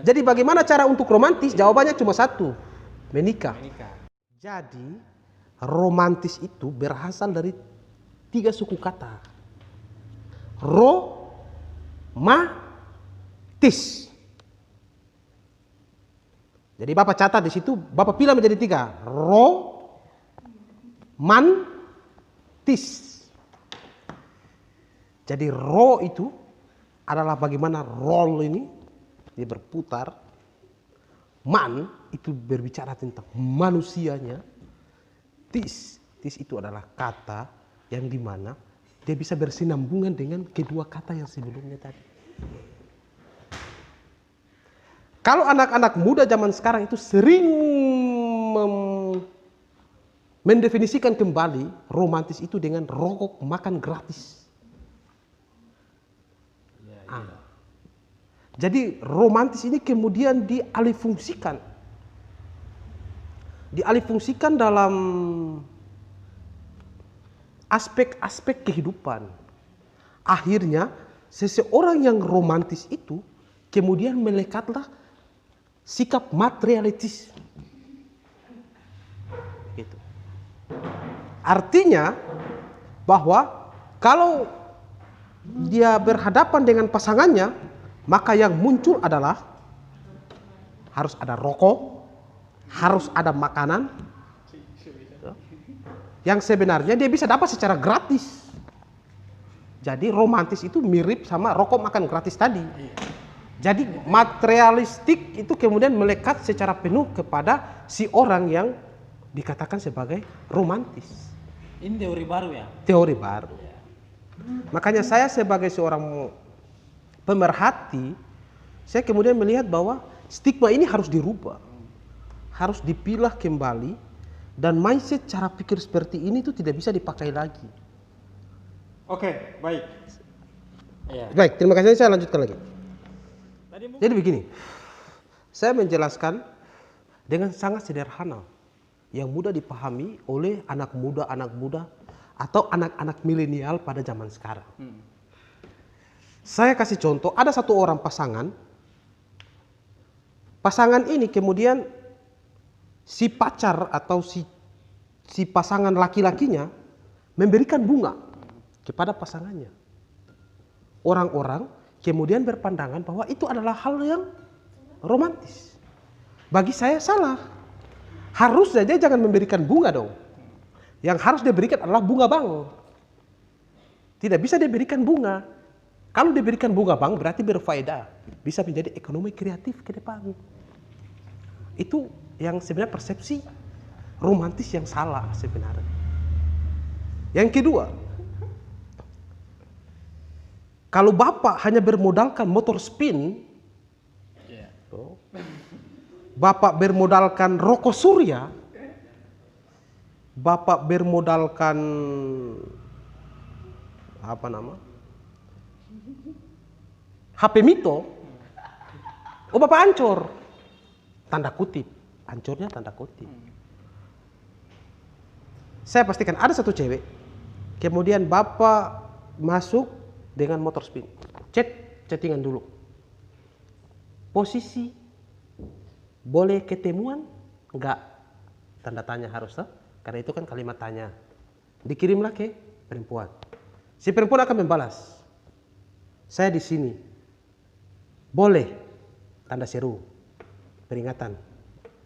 Jadi bagaimana cara untuk romantis? Jawabannya cuma satu, menikah. Jadi romantis itu berasal dari 3 suku kata. Tis. Jadi Bapak catat di situ, Bapak pilih menjadi 3. Tis. Jadi itu adalah bagaimana roll ini dia berputar. Man itu berbicara tentang manusianya. Tis itu adalah kata yang dimana dia bisa bersinambungan dengan kedua kata yang sebelumnya tadi. Kalau anak-anak muda zaman sekarang itu sering mendefinisikan kembali romantis itu dengan rokok makan gratis. Jadi romantis ini kemudian dialihfungsikan dalam aspek-aspek kehidupan. Akhirnya seseorang yang romantis itu kemudian melekatlah sikap materialistis. Gitu. Artinya bahwa kalau dia berhadapan dengan pasangannya, maka yang muncul adalah harus ada rokok, harus ada makanan yang sebenarnya dia bisa dapat secara gratis. Jadi romantis itu mirip sama rokok makan gratis tadi. Jadi materialistik itu kemudian melekat secara penuh kepada si orang yang dikatakan sebagai romantis. Ini teori baru ya? Teori baru. Makanya saya sebagai seorang pemerhati, saya kemudian melihat bahwa stigma ini harus dirubah. Harus dipilah kembali dan mindset cara pikir seperti ini itu tidak bisa dipakai lagi. Oke, baik. Ya. Baik, terima kasih, saya lanjutkan lagi. Jadi begini, saya menjelaskan dengan sangat sederhana, yang mudah dipahami oleh anak muda atau anak-anak milenial pada zaman sekarang. Saya kasih contoh, ada satu orang pasangan ini kemudian si pacar atau si pasangan laki-lakinya memberikan bunga kepada pasangannya. Orang-orang kemudian berpandangan bahwa itu adalah hal yang romantis. Bagi saya salah. Harusnya dia jangan memberikan bunga dong. Yang harus diberikan adalah bunga bank. Tidak bisa diberikan bunga. Kalau diberikan bunga bank berarti berfaedah. Bisa menjadi ekonomi kreatif ke depan. Itu yang sebenarnya persepsi romantis yang salah sebenarnya. Yang kedua, kalau bapak hanya bermodalkan motor spin, bapak bermodalkan rokok surya, bapak bermodalkan HP Mito, bapak hancur. Tanda kutip, hancurnya tanda kutip. Saya pastikan ada satu cewek, kemudian bapak masuk dengan motor spin, chattingan dulu. Posisi boleh ketemuan? Enggak. Tanda tanya harus, karena itu kan kalimat tanya. Dikirimlah ke perempuan. Si perempuan akan membalas, saya di sini. Boleh. Tanda seru, peringatan.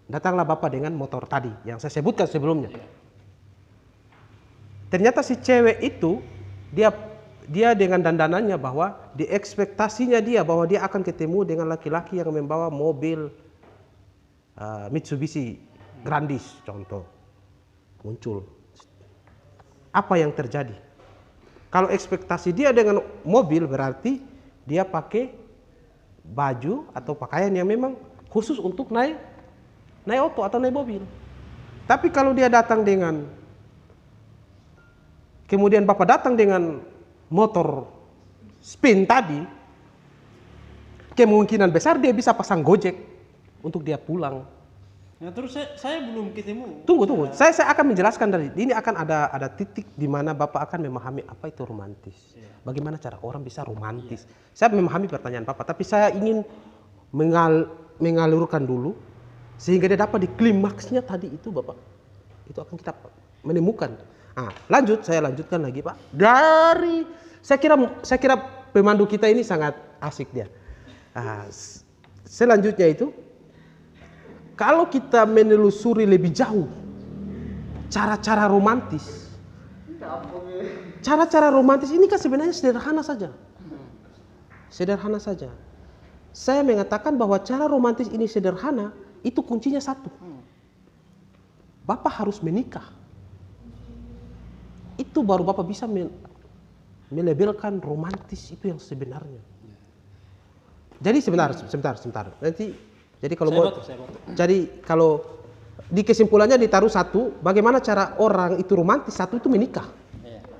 Datanglah bapak dengan motor tadi yang saya sebutkan sebelumnya. Ternyata si cewek itu dia dengan dandanannya bahwa di ekspektasinya dia bahwa dia akan ketemu dengan laki-laki yang membawa mobil Mitsubishi Grandis contoh. Muncul. Apa yang terjadi? Kalau ekspektasi dia dengan mobil berarti dia pakai baju atau pakaian yang memang khusus untuk naik auto atau naik mobil. Tapi kalau dia datang dengan kemudian bapak datang dengan motor spin tadi, kemungkinan besar dia bisa pasang Gojek untuk dia pulang. Nah, terus saya belum ketemu. Tunggu. Saya akan menjelaskan dari ini akan ada titik di mana bapak akan memahami apa itu romantis. Bagaimana cara orang bisa romantis. Saya memahami pertanyaan bapak, tapi saya ingin mengalurkan dulu sehingga dia dapat di klimaksnya tadi itu Bapak. Itu akan kita menemukan. Nah, saya lanjutkan lagi Pak. Saya kira pemandu kita ini sangat asik dia. Nah, selanjutnya itu kalau kita menelusuri lebih jauh cara-cara romantis. Cara-cara romantis ini kan sebenarnya sederhana saja. Sederhana saja. Saya mengatakan bahwa cara romantis ini sederhana, itu kuncinya satu. Bapak harus menikah. Itu baru Bapak bisa melabelkan romantis itu yang sebenarnya. Jadi sebentar. Jadi kalau di kesimpulannya ditaruh satu, bagaimana cara orang itu romantis, satu itu menikah.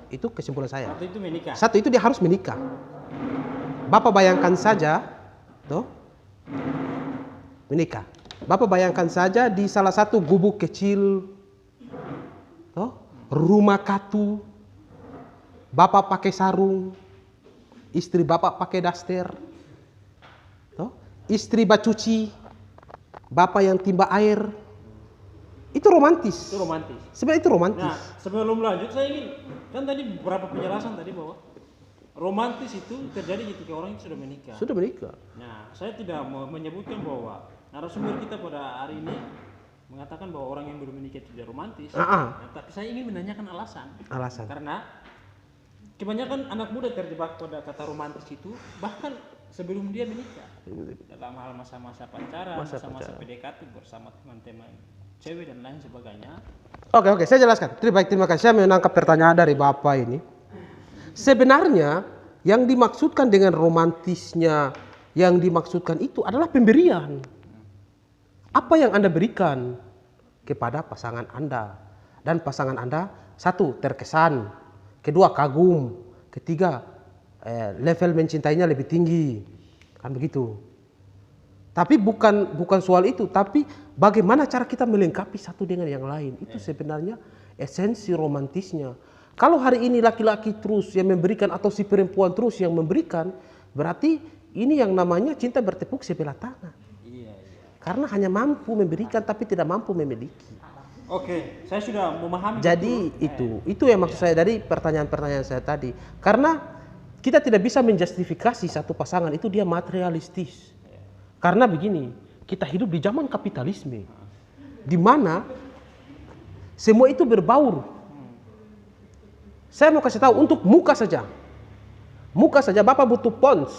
Itu kesimpulan saya. Satu itu menikah. Satu itu dia harus menikah. Bapak bayangkan saja, menikah. Bapak bayangkan saja di salah satu gubuk kecil, rumah katu, Bapak pakai sarung, istri Bapak pakai daster, istri bacuci, Bapak yang timba air. Itu romantis. Itu romantis. Sebenarnya itu romantis. Nah, sebelum lanjut saya ingin, kan tadi beberapa penjelasan tadi bahwa romantis itu terjadi ketika orang itu sudah menikah. Sudah menikah. Nah, saya tidak mau menyebutkan bahwa narasumber kita pada hari ini mengatakan bahwa orang yang belum menikah tidak romantis. Nah, tapi saya ingin menanyakan alasan. Karena kebanyakan anak muda terjebak pada kata romantis itu bahkan sebelum dia menikah. Dalam hal masa-masa pacaran, masa-masa PDKT bersama teman-teman cewek dan lain sebagainya. Oke, saya jelaskan. Terima kasih. Saya menangkap pertanyaan dari Bapak ini. Sebenarnya yang dimaksudkan dengan romantisnya, yang dimaksudkan itu adalah pemberian. Apa yang Anda berikan kepada pasangan Anda. Dan pasangan Anda, satu, terkesan. Kedua, kagum. Ketiga, level mencintainya lebih tinggi. Kan begitu. Tapi bukan soal itu, tapi bagaimana cara kita melengkapi satu dengan yang lain. Itu sebenarnya esensi romantisnya. Kalau hari ini laki-laki terus yang memberikan atau si perempuan terus yang memberikan, berarti ini yang namanya cinta bertepuk sebelah tangan. Karena hanya mampu memberikan tapi tidak mampu memiliki. Oke, saya sudah memahami. Jadi itu yang maksud saya dari pertanyaan-pertanyaan saya tadi. Karena kita tidak bisa menjustifikasi satu pasangan itu dia materialistis. Karena begini, kita hidup di zaman kapitalisme, di mana semua itu berbaur. Saya mau kasih tahu untuk muka saja Bapak butuh pons.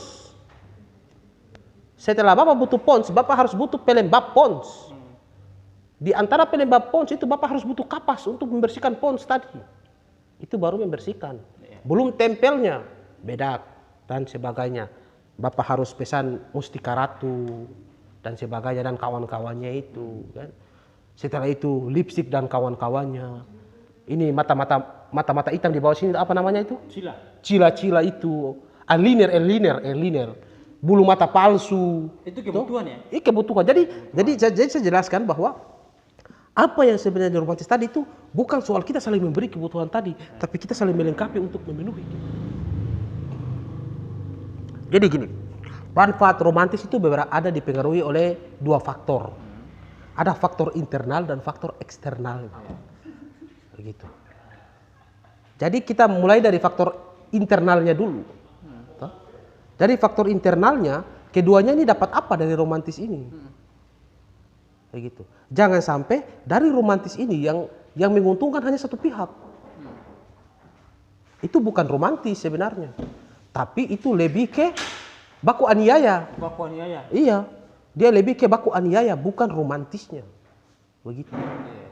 Setelah Bapak butuh pons, Bapak harus butuh pelembab pons. Di antara pelembab pons itu Bapak harus butuh kapas untuk membersihkan pons tadi. Itu baru membersihkan. Belum tempelnya, bedak dan sebagainya. Bapak harus pesan mustika ratu dan sebagainya dan kawan-kawannya itu kan. Setelah itu lipstik dan kawan-kawannya. Ini mata-mata hitam di bawah sini apa namanya itu? Cila-cila itu. Eyeliner. Bulu mata palsu. Itu kebutuhan ya? Itu kebutuhan. Jadi saya jelaskan bahwa apa yang sebenarnya romantis tadi itu bukan soal kita saling memberi kebutuhan tadi, tapi kita saling melengkapi untuk memenuhi. Jadi gini, manfaat romantis itu ada dipengaruhi oleh dua faktor. Ada faktor internal dan faktor eksternal. Begitu. Jadi kita mulai dari faktor internalnya dulu. Dari faktor internalnya, keduanya ini dapat apa dari romantis ini? Begitu. Jangan sampai dari romantis ini yang menguntungkan hanya satu pihak. Itu bukan romantis sebenarnya. Tapi itu lebih ke baku aniaya. Iya. Dia lebih ke baku aniaya, bukan romantisnya. Begitu.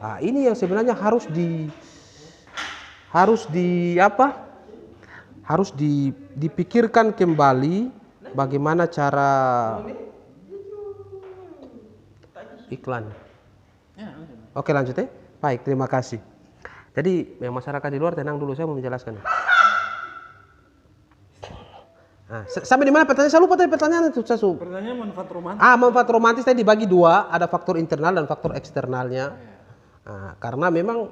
Nah, ini yang sebenarnya harus dipikirkan kembali bagaimana cara iklan. Oke, lanjut ya. Baik, terima kasih. Jadi yang masyarakat di luar tenang dulu, saya mau menjelaskan. Nah, sampai di mana pertanyaan? Saya lupa tadi pertanyaan itu. Pertanyaan manfaat romantis. Manfaat romantis tadi dibagi dua, ada faktor internal dan faktor eksternalnya. Nah, karena memang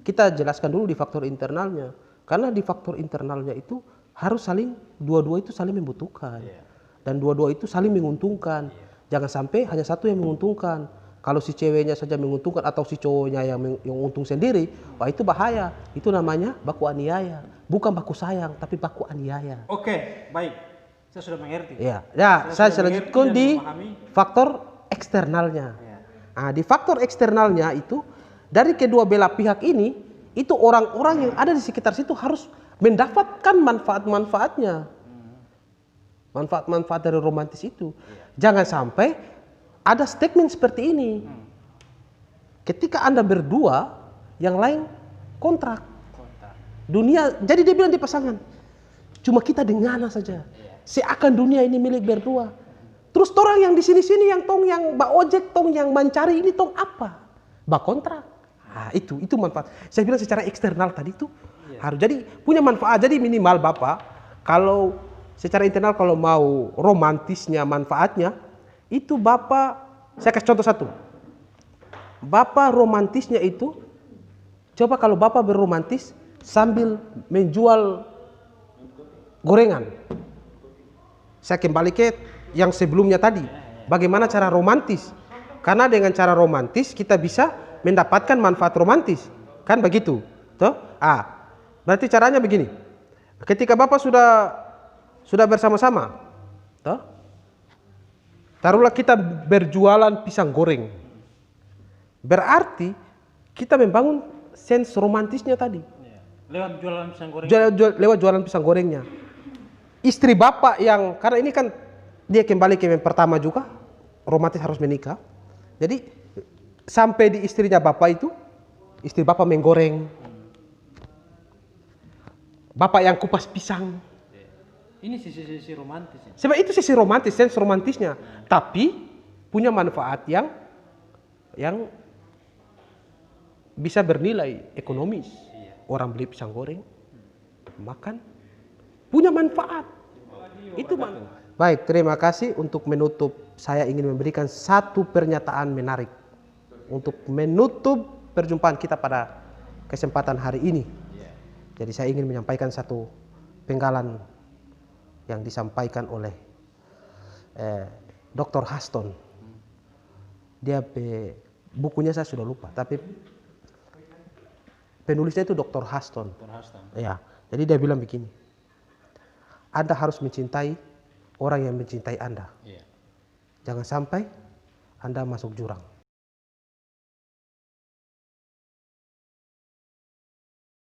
kita jelaskan dulu di faktor internalnya. Karena di faktor internalnya itu harus dua-dua itu saling membutuhkan. Dan dua-dua itu saling menguntungkan. Jangan sampai hanya satu yang menguntungkan. Kalau si ceweknya saja menguntungkan atau si cowoknya yang untung sendiri, wah itu bahaya. Itu namanya baku aniaya. Bukan baku sayang, tapi baku aniaya. Oke, baik. Saya sudah mengerti. Ya, saya selanjutkan di faktor eksternalnya. Ya. Nah, di faktor eksternalnya itu, dari kedua belah pihak ini, itu orang-orang yang ada di sekitar situ harus mendapatkan manfaat-manfaatnya. Manfaat-manfaat dari romantis itu. Jangan sampai ada statement seperti ini. Ketika Anda berdua, yang lain kontrak. Dunia, jadi dia bilang di pasangan, cuma kita dengan saja. Seakan dunia ini milik berdua. Terus orang yang di sini-sini yang tong yang bak ojek, tong yang mencari ini tong apa? Bak kontrak. Nah, itu manfaat. Saya bilang secara eksternal tadi itu harus jadi punya manfaat. Jadi minimal Bapak kalau secara internal kalau mau romantisnya manfaatnya itu Bapak, saya kasih contoh satu. Bapak romantisnya itu coba kalau Bapak berromantis sambil menjual gorengan. Saya kembali ke yang sebelumnya tadi. Bagaimana cara romantis? Karena dengan cara romantis kita bisa mendapatkan manfaat romantis. Kan begitu? Toh? Berarti caranya begini. Ketika Bapak sudah bersama-sama, toh? Taruhlah kita berjualan pisang goreng. Berarti kita membangun sense romantisnya tadi. Lewat jualan pisang goreng. Lewat jualan pisang gorengnya. Istri Bapak yang, karena ini kan dia kembali ke yang pertama juga, romantis harus menikah. Jadi sampai di istrinya Bapak itu, istri Bapak menggoreng. Bapak yang kupas pisang. Ini sisi romantis ya? Sebab itu sisi romantis, sense romantisnya. Tapi punya manfaat yang bisa bernilai ekonomis. Orang beli pisang goreng, makan, punya manfaat. Itu manfaat. Baik, terima kasih. Untuk menutup, saya ingin memberikan satu pernyataan menarik. Untuk menutup perjumpaan kita pada kesempatan hari ini. Jadi saya ingin menyampaikan satu penggalan yang disampaikan oleh Dr. Huston. Dia bukunya saya sudah lupa, tapi penulisnya itu Dr. Huston. Ya, jadi dia bilang begini. Anda harus mencintai orang yang mencintai Anda. Jangan sampai Anda masuk jurang.